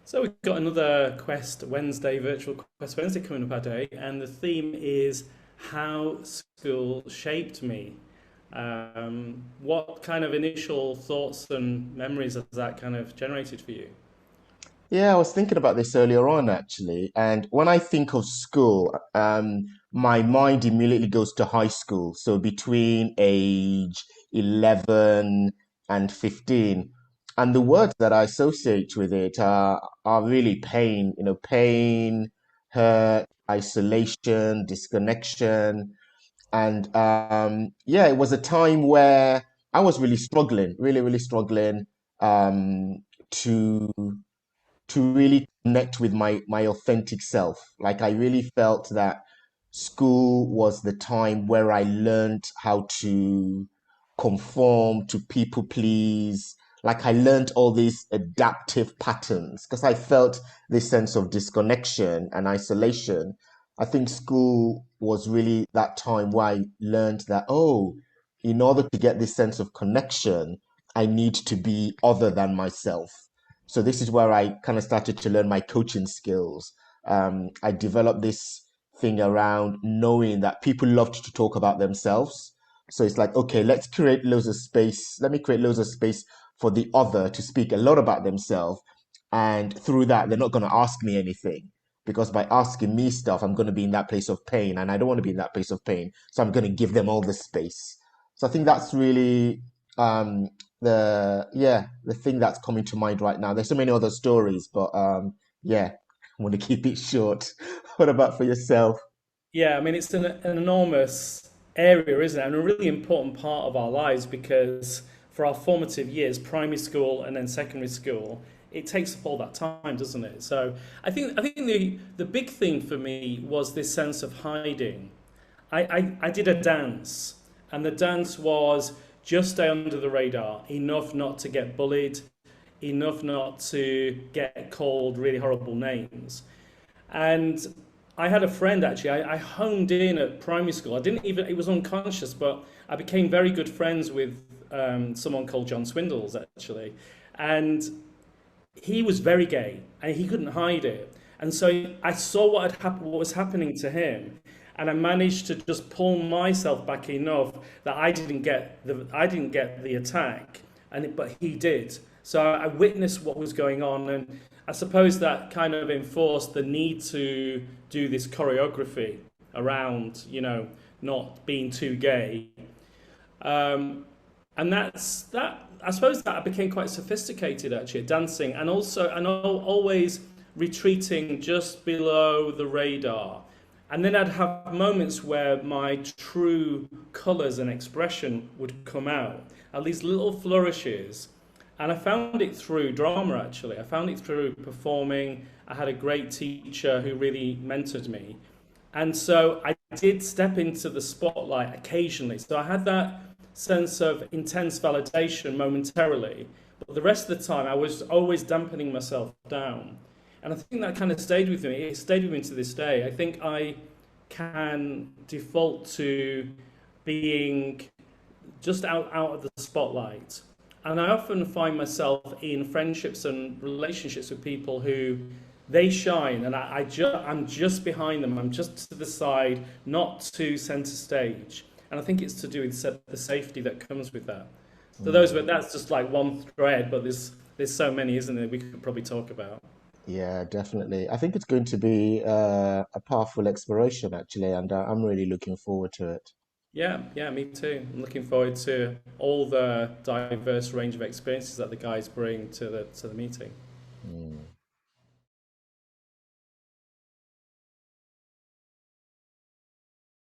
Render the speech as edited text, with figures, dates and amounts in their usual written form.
So we've got another Quest Wednesday, virtual Quest Wednesday coming up our day, and the theme is how school shaped me. What kind of initial thoughts and memories has that kind of generated for you? Yeah, I was thinking about this earlier on actually. And when I think of school, my mind immediately goes to high school. So between age 11 and 15. And the words that I associate with it are really pain, pain, hurt, isolation, disconnection. And yeah, it was a time where I was really struggling, really, really struggling to really connect with my authentic self. Like I really felt that school was the time where I learned how to conform, to people please. Like I learned all these adaptive patterns because I felt this sense of disconnection and isolation. I think school was really that time where I learned that, oh, in order to get this sense of connection, I need to be other than myself. So this is where I kind of started to learn my coaching skills. I developed this thing around knowing that people loved to talk about themselves. So it's like, okay, let's create loads of space. Let me create loads of space for the other to speak a lot about themselves. And through that, they're not going to ask me anything because by asking me stuff, I'm going to be in that place of pain and I don't want to be in that place of pain. So I'm going to give them all the space. So I think that's really um, the thing that's coming to mind right now. There's so many other stories, but yeah, I want to keep it short. What about for yourself? Yeah, I mean, it's an enormous area, isn't it? And a really important part of our lives because for our formative years, primary school and then secondary school, it takes up all that time, doesn't it? So I think the big thing for me was this sense of hiding. I did a dance, and the dance was just stay under the radar, enough not to get bullied, enough not to get called really horrible names. And I had a friend actually. I honed in at primary school. I didn't even, it was unconscious, but I became very good friends with someone called John Swindles actually. And he was very gay and he couldn't hide it. And so I saw what was happening to him. And I managed to just pull myself back enough that I didn't get the attack, but he did. So I witnessed what was going on, and I suppose that kind of enforced the need to do this choreography around, not being too gay. Um, and that's that. I suppose that I became quite sophisticated actually at dancing, and also always retreating just below the radar. And then I'd have moments where my true colours and expression would come out, at these little flourishes. And I found it through drama, actually. I found it through performing. I had a great teacher who really mentored me. And so I did step into the spotlight occasionally. So I had that sense of intense validation momentarily. But the rest of the time, I was always dampening myself down. And I think that kind of stayed with me. It stayed with me to this day. I think I can default to being just out of the spotlight. And I often find myself in friendships and relationships with people who they shine, and I'm just behind them. I'm just to the side, not to center stage. And I think it's to do with the safety that comes with that. So that's just like one thread, but there's so many, isn't there? We could probably talk about. Yeah, definitely. I think it's going to be a powerful exploration, actually, and I'm really looking forward to it. Yeah, yeah, me too. I'm looking forward to all the diverse range of experiences that the guys bring to the meeting. Mm.